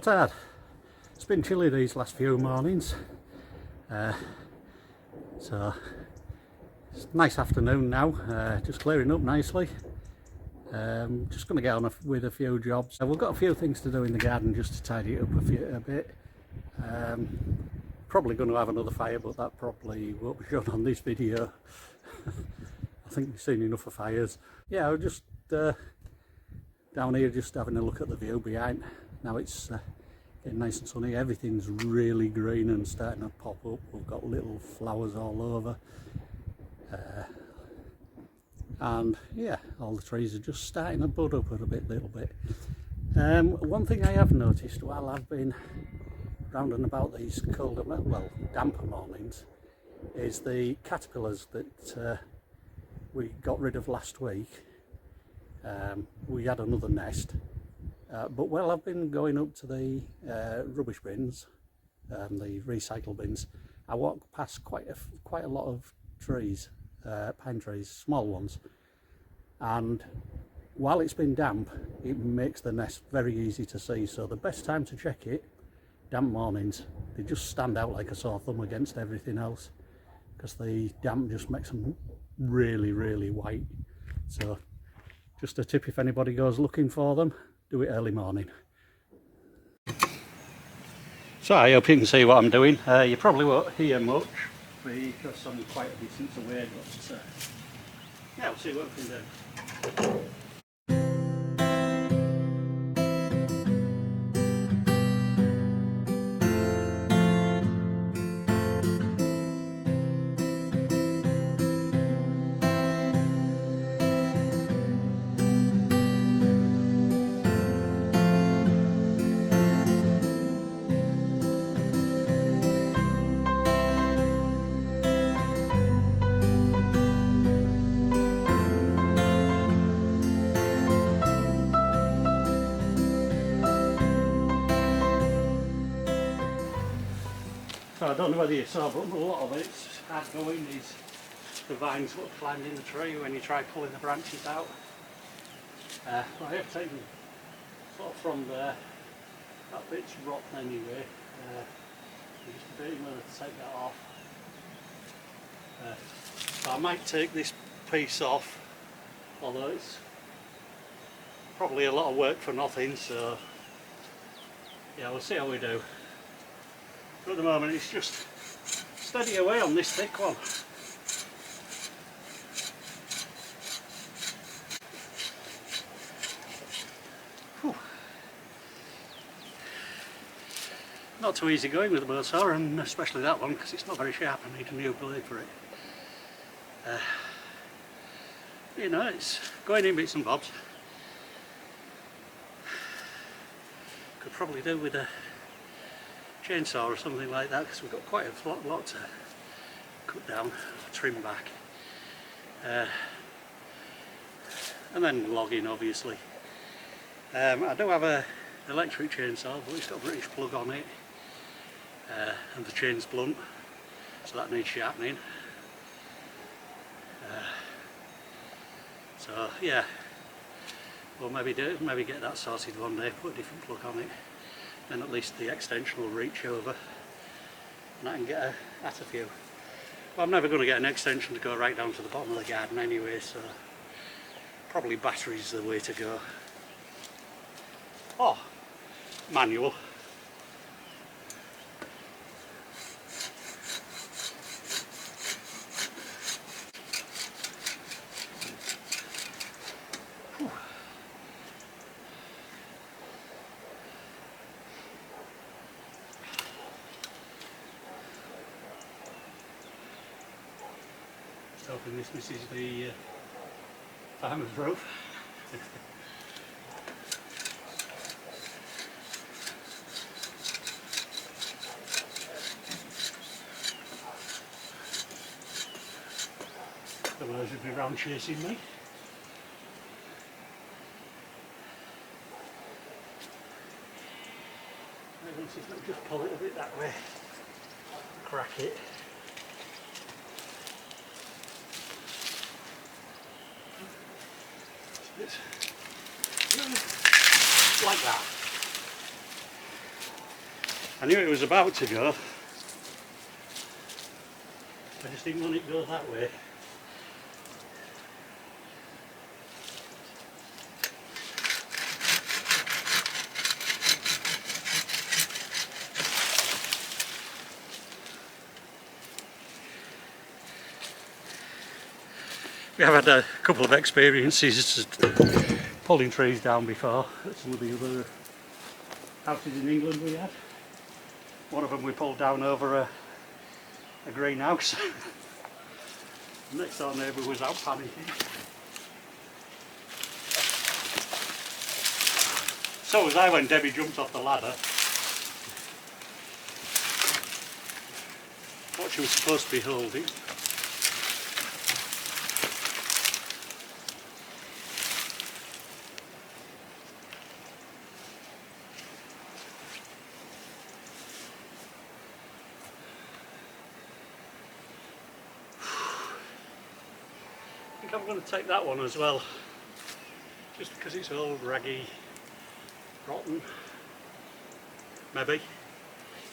hard. It's been chilly these last few mornings, so it's a nice afternoon now, just clearing up nicely. Just going to get on with a few jobs. We've got a few things to do in the garden just to tidy it up a bit. Probably going to have another fire, but that probably won't be shown on this video. I think we've seen enough of fires. Yeah, I was just down here just having a look at the view behind. Now it's getting nice and sunny. Everything's really green and starting to pop up. We've got little flowers all over. And yeah, all the trees are just starting to bud up a little bit. One thing I have noticed while I've been round and about these colder, well, damper mornings, is the caterpillars that we got rid of last week. We had another nest, but while I've been going up to the rubbish bins, the recycle bins, I walk past quite a lot of trees, pine trees, small ones, and while it's been damp, it makes the nest very easy to see. So the best time to check it, damp mornings, they just stand out like a sore thumb against everything else, because the damp just makes them really white. So just a tip, if anybody goes looking for them, do it early morning. So I hope you can see what I'm doing. You probably won't hear much because I'm quite a distance away, but yeah, we'll see what we can do. So I don't know whether you saw, but a lot of it's hard going is the vines that have climbed in the tree when you try pulling the branches out. Well, I have taken sort of from there, that bit's rotten anyway. I'm just debating whether to take that off. So I might take this piece off, although it's probably a lot of work for nothing, so yeah, we'll see how we do. At the moment it's just steady away on this thick one. Whew. Not too easy going with the bow saw, and especially that one because it's not very sharp. I need a new blade for it. You know, it's going in bits and bobs. Could probably do with a chainsaw or something like that, because we've got quite a lot to cut down, trim back, and then logging obviously. I do have an electric chainsaw, but it's got a British plug on it, and the chain's blunt, so that needs sharpening. So yeah, we'll maybe get that sorted one day, put a different plug on it. Then at least the extension will reach over and I can get at a few. Well, I'm never going to get an extension to go right down to the bottom of the garden anyway, so probably battery's the way to go. Oh, manual. Hoping this misses the farmer's roof. Otherwise it'd be round chasing me. Maybe just pull it a bit that way, crack it. Like that. I knew it was about to go. I just didn't want it to go that way. We have had a couple of experiences pulling trees down before at some of the other houses in England we had. One of them we pulled down over a greenhouse. The next door neighbour was out panicking. So was I when Debbie jumped off the ladder. What she was supposed to be holding. I think I'm going to take that one as well, just because it's all raggy, rotten, maybe,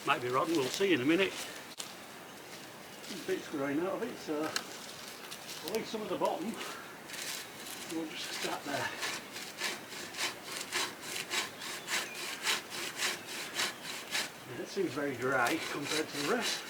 might be rotten, we'll see in a minute. Some bits growing out of it, so I'll leave some at the bottom, and we'll just start there. Yeah, it seems very dry compared to the rest.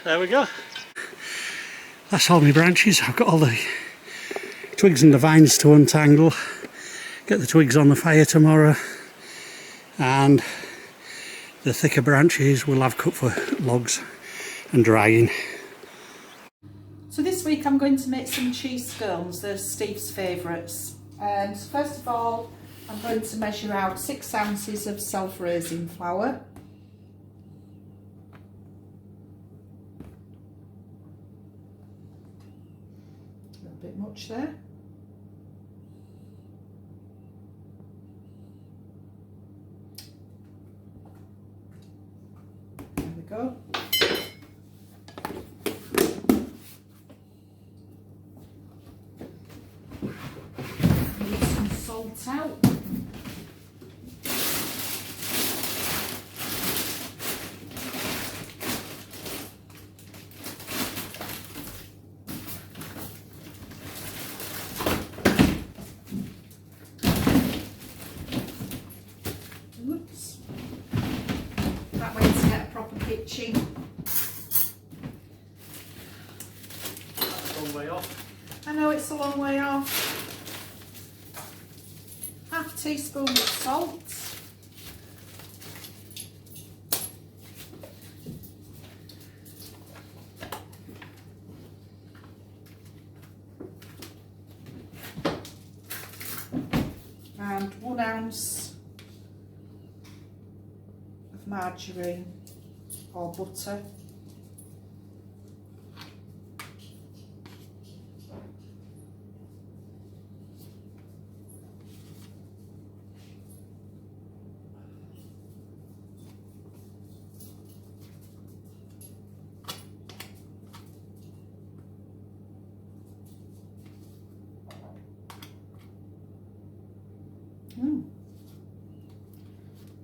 There we go. That's all my branches. I've got all the twigs and the vines to untangle. Get the twigs on the fire tomorrow. And the thicker branches we'll have cut for logs and drying. So this week I'm going to make some cheese scones. They're Steve's favourites. And first of all, I'm going to measure out 6 ounces of self-raising flour. A bit much there. There we go. Need some salt out. Oops. That way to get a proper pitching. That's a long way off. I know it's a long way off. Half teaspoon of salt. And 1 ounce of margarine or butter.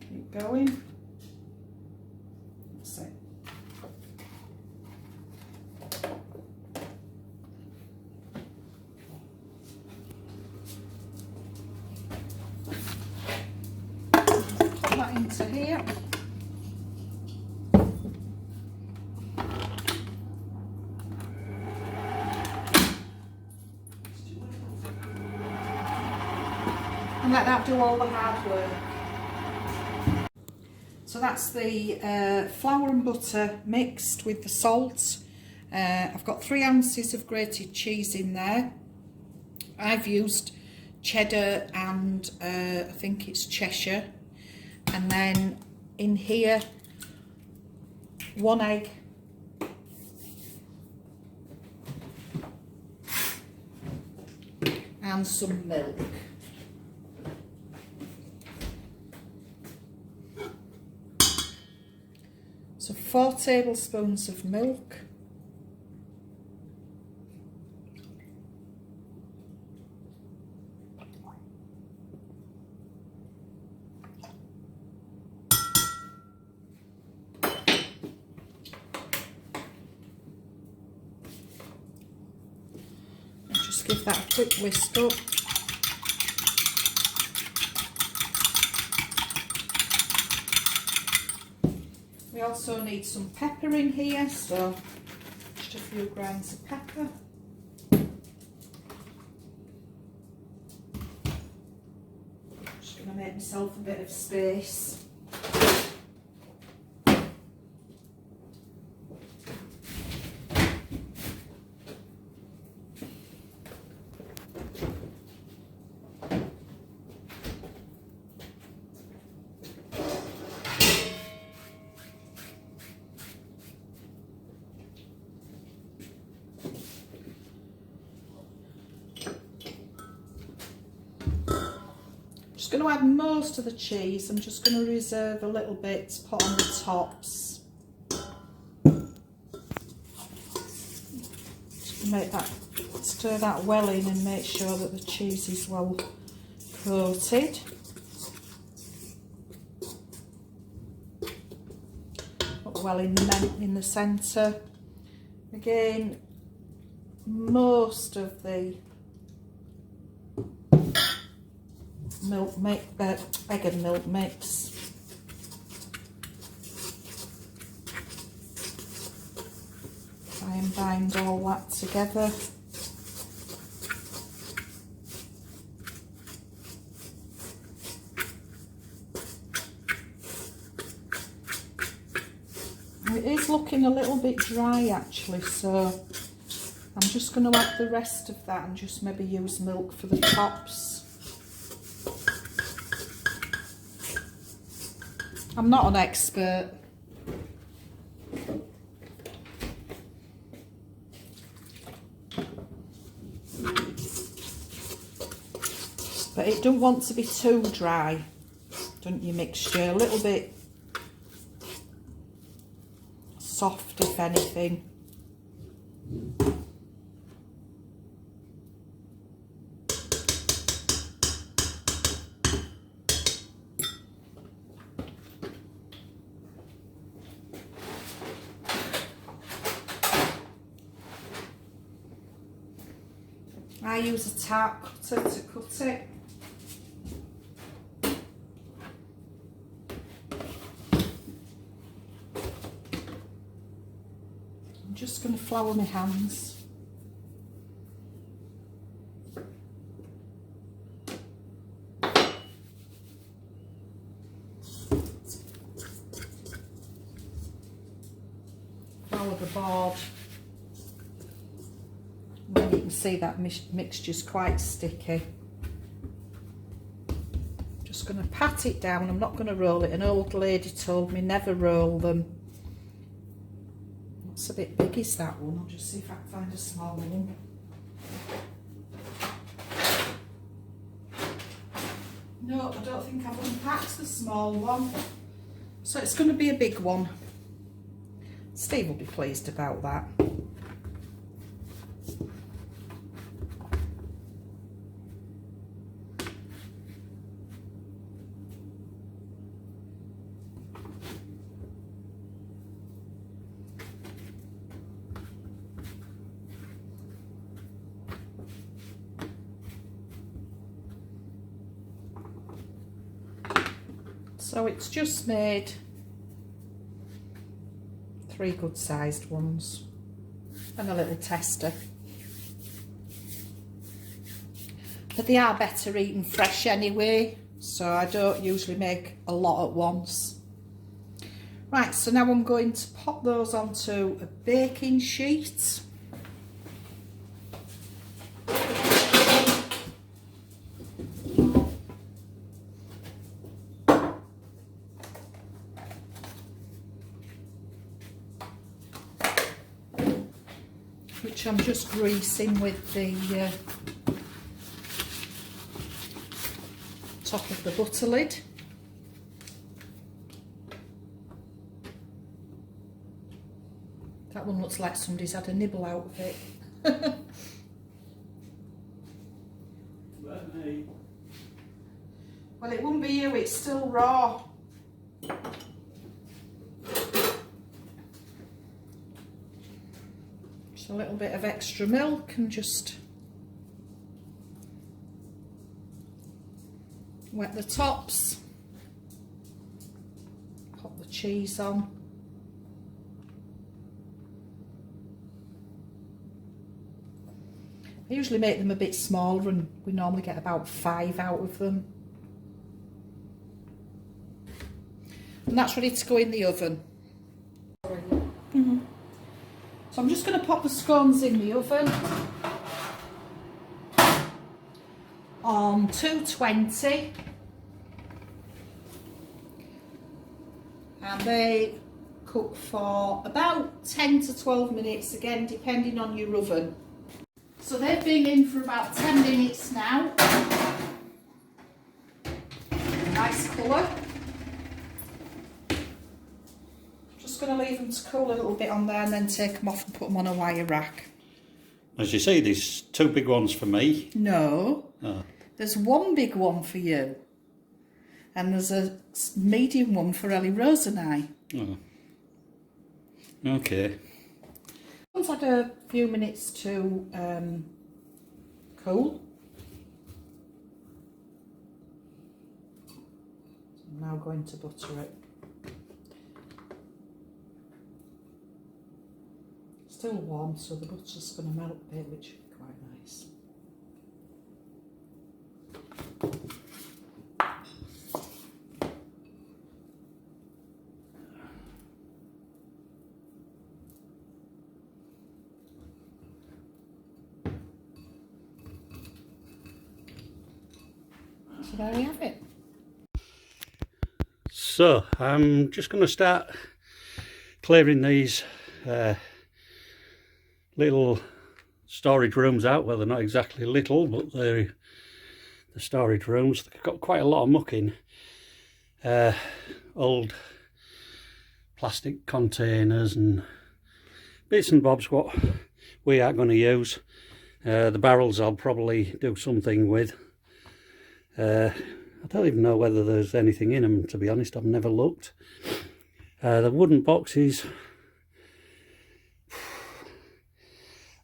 Keep going. That's it. Put that into here. And let that do all the hard work. So that's the flour and butter mixed with the salt. I've got 3 ounces of grated cheese in there. I've used cheddar and I think it's Cheshire, and then in here 1 egg, and some milk. So 4 tablespoons of milk, and just give that a quick whisk up. We also need some pepper in here, so just a few grains of pepper. Just going to make myself a bit of space. Just going to add most of the cheese. I'm just going to reserve a little bit to put on the tops. Just make that, stir that well in and make sure that the cheese is well coated. Put well in the centre. Again, most of the egg and milk mix. Try and bind all that together. It is looking a little bit dry actually, so I'm just going to add the rest of that and just maybe use milk for the tops. I'm not an expert. But it don't want to be too dry, don't you, mixture? A little bit soft, if anything. I use a tart cutter to cut it. I'm just going to flour my hands. Flour the board. And you can see that mixture's quite sticky. Just going to pat it down. I'm not going to roll it. An old lady told me never roll them. What's a bit big is that one? I'll just see if I can find a small one. No, I don't think I've unpacked the small one. So it's going to be a big one. Steve will be pleased about that. So it's just made 3 good sized ones and a little tester. But they are better eaten fresh anyway, so I don't usually make a lot at once. Right, so now I'm going to pop those onto a baking sheet. which I'm just greasing with the top of the butter lid. That one looks like somebody's had a nibble out of it. Well, it wouldn't be you, it's still raw. Just a little bit of extra milk and just wet the tops. Pop the cheese on. I usually make them a bit smaller and we normally get about 5 out of them. And that's ready to go in the oven. So I'm just going to pop the scones in the oven on 220, and they cook for about 10 to 12 minutes, again depending on your oven. So they've been in for about 10 minutes now. Nice colour. Just going to leave them to cool a little bit on there and then take them off and put them on a wire rack. As you see, there's 2 big ones for me. No, there's 1 big one for you. And there's a medium one for Ellie Rose and I. Oh. Okay. Once had a few minutes to cool. I'm now going to butter it. Still warm, so the butter's going to melt a bit, which is quite nice. So there we have it. So I'm just going to start clearing these little storage rooms out. Well, they're not exactly little, but they're the storage rooms. They've got quite a lot of muck in. Old plastic containers and bits and bobs what we are going to use. The barrels I'll probably do something with. I don't even know whether there's anything in them, to be honest. I've never looked. The wooden boxes,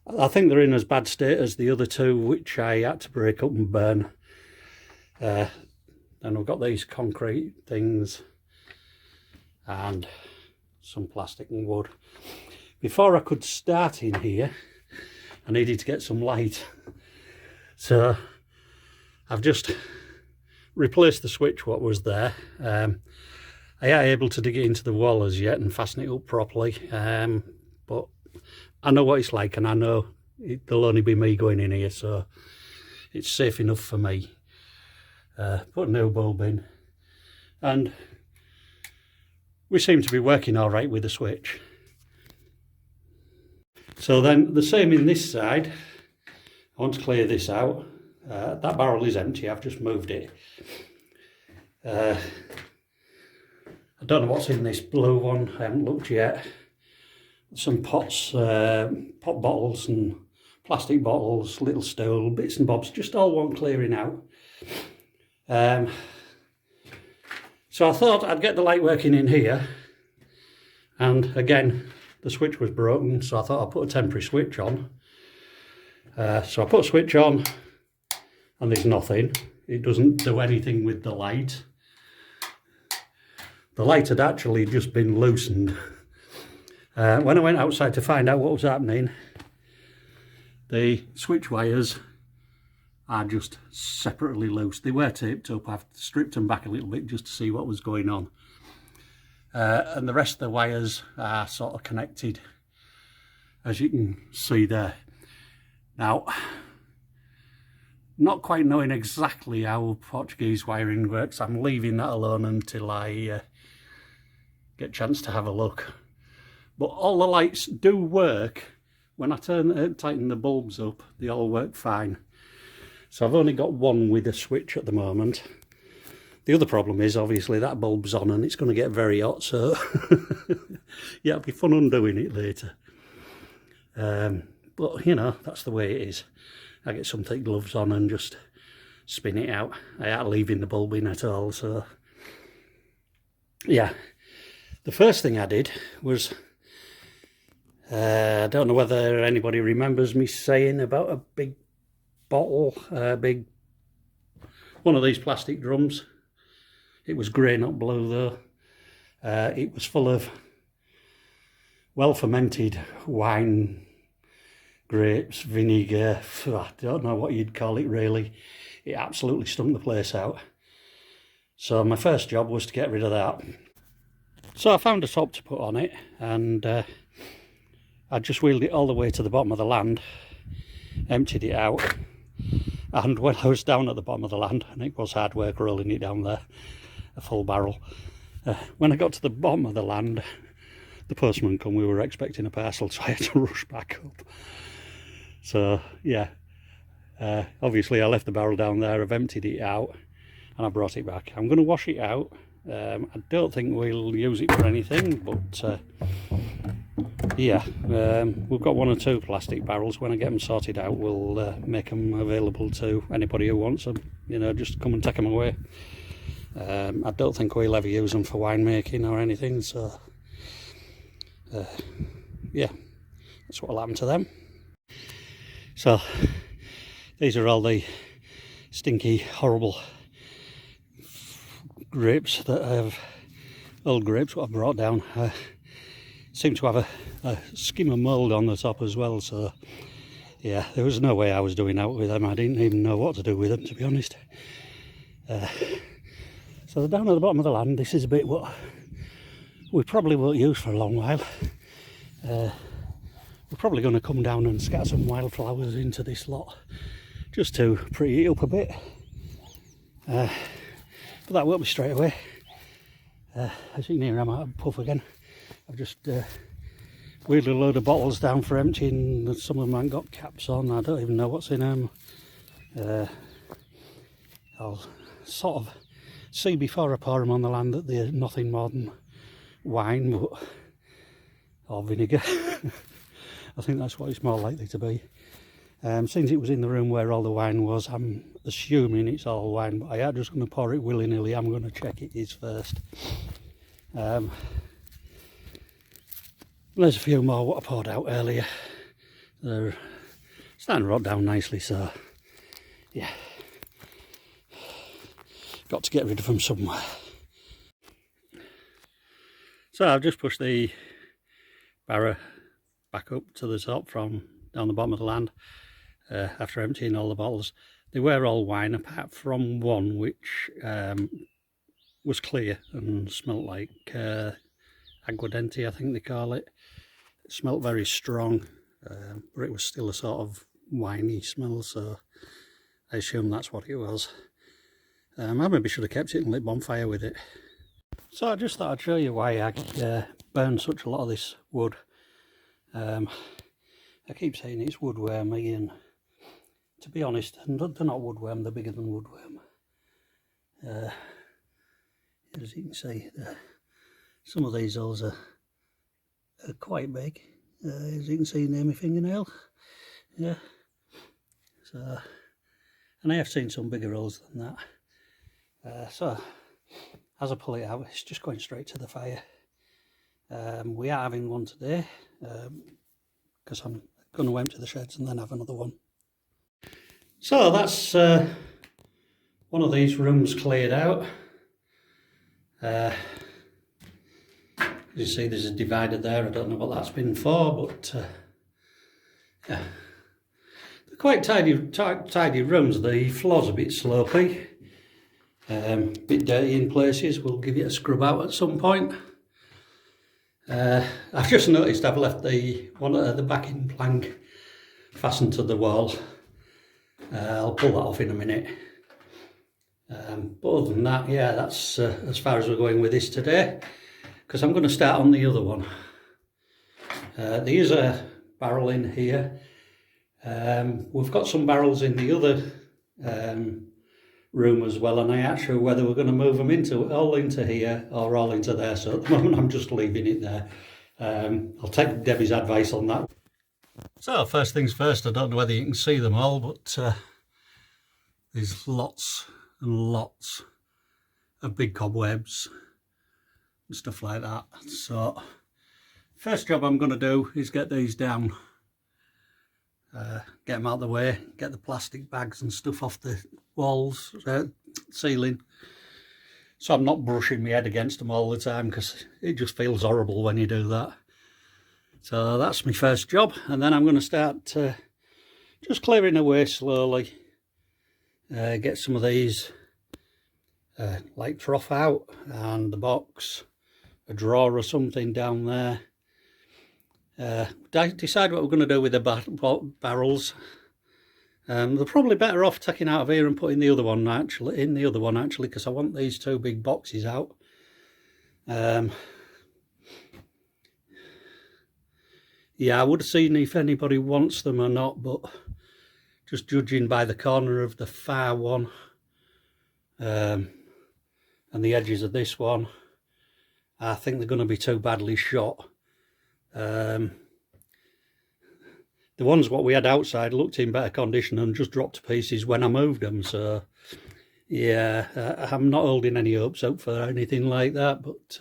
I think they're in as bad state as the other 2, which I had to break up and burn. And I've got these concrete things and some plastic and wood. Before I could start in here, I needed to get some light. So I've just replaced the switch what was there. I ain't able to dig it into the wall as yet and fasten it up properly. But I know what it's like, and I know there'll only be me going in here, so it's safe enough for me. Put a new bulb in, and we seem to be working all right with the switch. So then the same in this side. I want to clear this out. That barrel is empty, I've just moved it. I don't know what's in this blue one, I haven't looked yet. Some pots, pot bottles and plastic bottles, little stool, bits and bobs, just all want clearing out. So I thought I'd get the light working in here, and again the switch was broken, so I thought I'd put a temporary switch on. So I put a switch on and there's nothing. It doesn't do anything with the light. The light had actually just been loosened. When I went outside to find out what was happening, the switch wires are just separately loose. They were taped up. I've stripped them back a little bit just to see what was going on. And the rest of the wires are sort of connected, as you can see there. Now, not quite knowing exactly how Portuguese wiring works, I'm leaving that alone until I get a chance to have a look. But all the lights do work when I tighten the bulbs up, they all work fine. So I've only got one with a switch at the moment. The other problem is obviously that bulb's on and it's going to get very hot, so yeah, it'll be fun undoing it later. But you know, that's the way it is. I get some thick gloves on and just spin it out. I ain't leaving the bulb in at all, so yeah. The first thing I did was, I don't know whether anybody remembers me saying about a big bottle, one of these plastic drums. It was grey, not blue though. It was full of well-fermented wine, grapes, vinegar, I don't know what you'd call it really. It absolutely stunk the place out. So my first job was to get rid of that. So I found a top to put on it, and I just wheeled it all the way to the bottom of the land, emptied it out, and when I was down at the bottom of the land, and it was hard work rolling it down there, a full barrel, when I got to the bottom of the land, the postman come. We were expecting a parcel, so I had to rush back up. So yeah, obviously I left the barrel down there, I've emptied it out, and I brought it back. I'm going to wash it out. I don't think we'll use it for anything, but yeah, we've got one or two plastic barrels. When I get them sorted out, we'll make them available to anybody who wants them. You know, just come and take them away. I don't think we'll ever use them for winemaking or anything, so yeah, that's what'll happen to them. So these are all the stinky, horrible grapes that I have, old grapes what I've brought down. Seem to have a skim of mould on the top as well, so yeah, there was no way I was doing out with them. I didn't even know what to do with them, to be honest. So they're down at the bottom of the land. This is a bit what we probably won't use for a long while. We're probably going to come down and scatter some wildflowers into this lot just to pretty it up a bit, but that won't be straight away. As you can hear, I'm out of puff again. I've just wheeled a load of bottles down for emptying. Some of them haven't got caps on. I don't even know what's in them. I'll sort of see before I pour them on the land that they're nothing more than wine or vinegar. I think that's what it's more likely to be. Since it was in the room where all the wine was, I'm assuming it's all wine, but I am just going to pour it willy-nilly. I'm going to check it is first. There's a few more what I poured out earlier. They're starting to rot down nicely, so yeah. Got to get rid of them somewhere. So I've just pushed the barrow back up to the top from down the bottom of the land after emptying all the bottles. They were all wine apart from one which was clear and smelt like aguardente, I think they call it. It smelt very strong, but it was still a sort of winey smell, so I assume that's what it was. I maybe should have kept it and lit bonfire with it. So I just thought I'd show you why I burn such a lot of this wood. I keep saying it's woodwormy, and to be honest, they're not woodworm, they're bigger than woodworm. As you can see, some of these holes are quite big, as you can see near my fingernail. Yeah. So, and I have seen some bigger holes than that. So as I pull it out, it's just going straight to the fire. We are having one today because I'm going to empty the sheds and then have another one. So that's one of these rooms cleared out. As you see, there's a divider there. I don't know what that's been for, but yeah, they're quite tidy rooms. The floor's a bit slopey, bit dirty in places. We'll give it a scrub out at some point. I've just noticed I've left the one at the backing plank fastened to the wall. I'll pull that off in a minute. But other than that, yeah, that's as far as we're going with this today, because I'm going to start on the other one. There is a barrel in here. We've got some barrels in the other room as well, and I ain't sure whether we're going to move them all into here or all into there. So at the moment I'm just leaving it there. I'll take Debbie's advice on that. So first things first, I don't know whether you can see them all, but there's lots and lots of big cobwebs and stuff like that. So first job I'm going to do is get these down, get them out of the way, get the plastic bags and stuff off the walls, ceiling, so I'm not brushing my head against them all the time, because it just feels horrible when you do that. So that's my first job, and then I'm going to start just clearing away slowly, get some of these like trough out, and the box, a drawer or something down there. Decide what we're going to do with the barrels. They're probably better off taking out of here and putting the other one actually, because I want these two big boxes out. Yeah, I would have seen if anybody wants them or not, but just judging by the corner of the far one and the edges of this one, I think they're going to be too badly shot. The ones what we had outside looked in better condition and just dropped to pieces when I moved them. So yeah, I'm not holding any hopes out for anything like that, but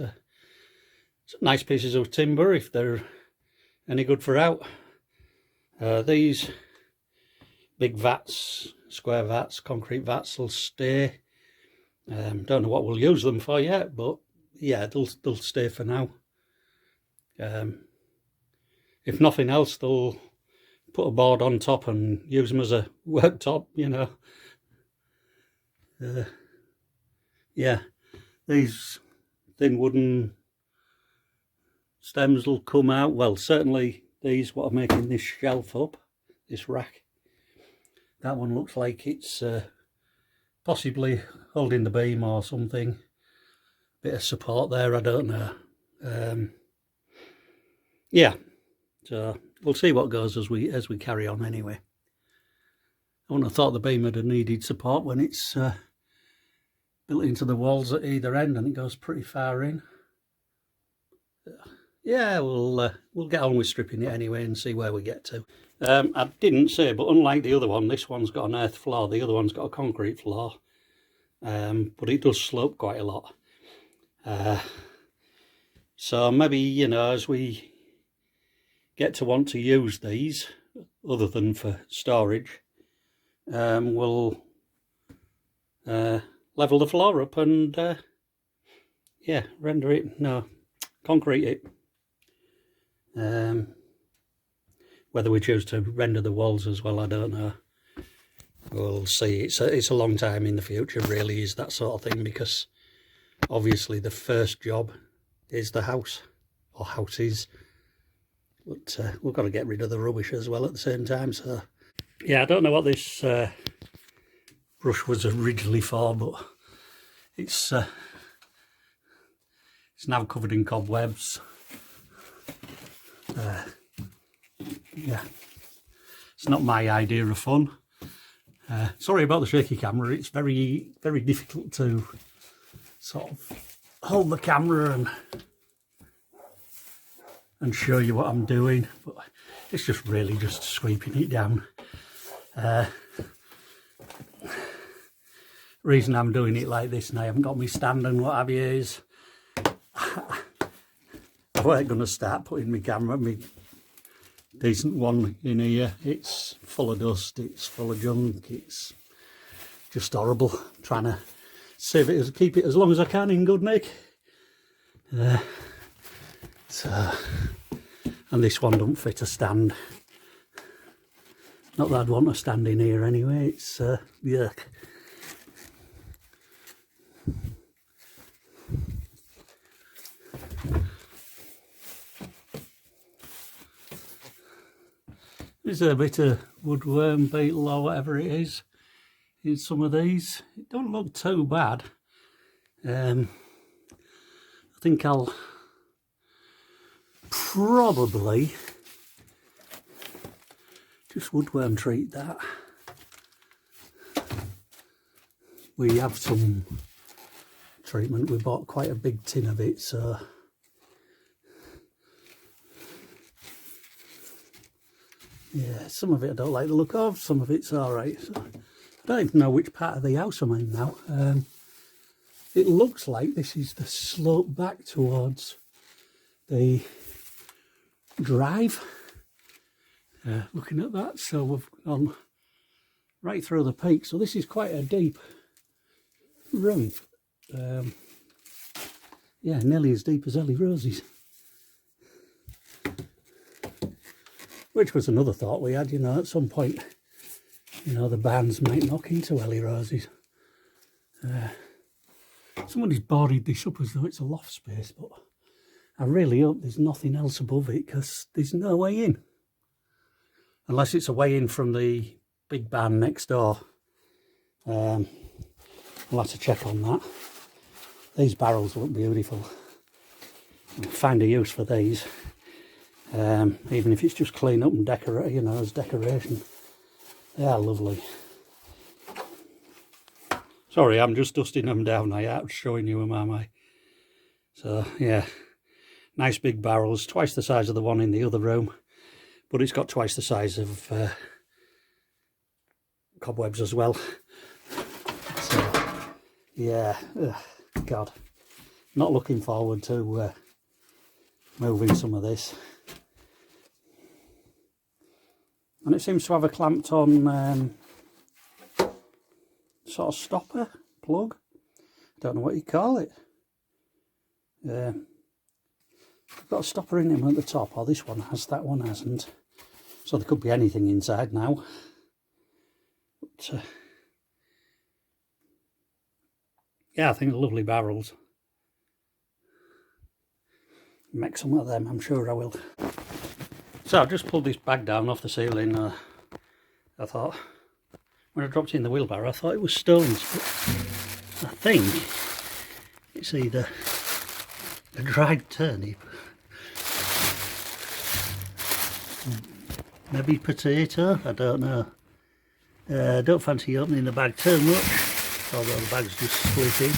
nice pieces of timber if they're any good for out. These big vats, square vats, concrete vats will stay. Don't know what we'll use them for yet, but yeah, they'll stay for now. If nothing else, they'll put a board on top and use them as a worktop, you know. Yeah, these thin wooden stems will come out. Well, certainly these, what are making this shelf up, this rack. That one looks like it's possibly holding the beam or something. Bit of support there, I don't know. Yeah, so we'll see what goes as we carry on anyway. I wouldn't have thought the beam would have needed support when it's built into the walls at either end and it goes pretty far in. Yeah, we'll get on with stripping it anyway and see where we get to. I didn't say, but unlike the other one, this one's got an earth floor, the other one's got a concrete floor, but it does slope quite a lot. So maybe, you know, as we get to want to use these, other than for storage, we'll level the floor up and yeah, concrete it. Whether we choose to render the walls as well, I don't know. We'll see. It's a long time in the future, really, is that sort of thing, because obviously the first job is the house, or houses. But we've got to get rid of the rubbish as well at the same time. So yeah, I don't know what this brush was originally for, but it's now covered in cobwebs. Yeah, it's not my idea of fun. Sorry about the shaky camera. It's very, very difficult to sort of hold the camera and show you what I'm doing, but it's just really just sweeping it down. Reason I'm doing it like this and I haven't got my stand and what have you is I weren't going to start putting my camera, my decent one in here. It's full of dust, it's full of junk, it's just horrible. I'm trying to save it, keep it as long as I can in good nick. And this one don't fit a stand. Not that I'd want a stand in here anyway, it's yuck. There's a bit of woodworm beetle or whatever it is in some of these. It don't look too bad. I think I'll probably Just woodworm treat, that. We have some treatment. We bought quite a big tin of it, so yeah, some of it I don't like the look of, some of it's alright. So I don't even know which part of the house I'm in now. It looks like this is the slope back towards the drive. Looking at that, so we've gone right through the peak, so this is quite a deep room. Yeah, nearly as deep as Ellie Rosie's, which was another thought we had, you know, at some point, you know, the barns might knock into Ellie Rosie's. Somebody's boarded this up as though it's a loft space, but I really hope there's nothing else above it, because there's no way in. Unless it's a way in from the big barn next door. I'll have to check on that. These barrels look beautiful. I'll find a use for these. Even if it's just clean up and decorate, you know, as decoration. They are lovely. Sorry, I'm just dusting them down. I am showing you them, am I? So, yeah. Nice big barrels, twice the size of the one in the other room. But it's got twice the size of cobwebs as well. So, yeah, God, not looking forward to moving some of this. And it seems to have a clamped on sort of stopper plug. I don't know what you call it. I've got a stopper in them at the top, or this one has, that one hasn't. So there could be anything inside now. But, yeah, I think they're lovely barrels. Make some of them, I'm sure I will. So I've just pulled this bag down off the ceiling. I thought, when I dropped it in the wheelbarrow, I thought it was stones, but I think it's either a dried turnip, maybe potato, I don't know. I don't fancy opening the bag too much, although the bag's just split in.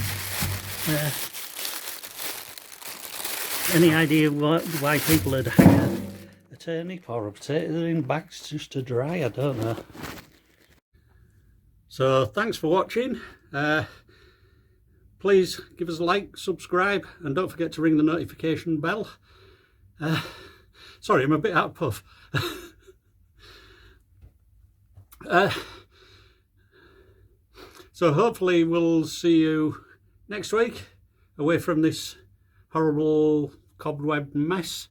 Any idea why people would hang a turnip or a potato in bags just to dry? I don't know. So thanks for watching. Please give us a like, subscribe, and don't forget to ring the notification bell. Sorry, I'm a bit out of puff. So hopefully we'll see you next week, away from this horrible cobweb mess.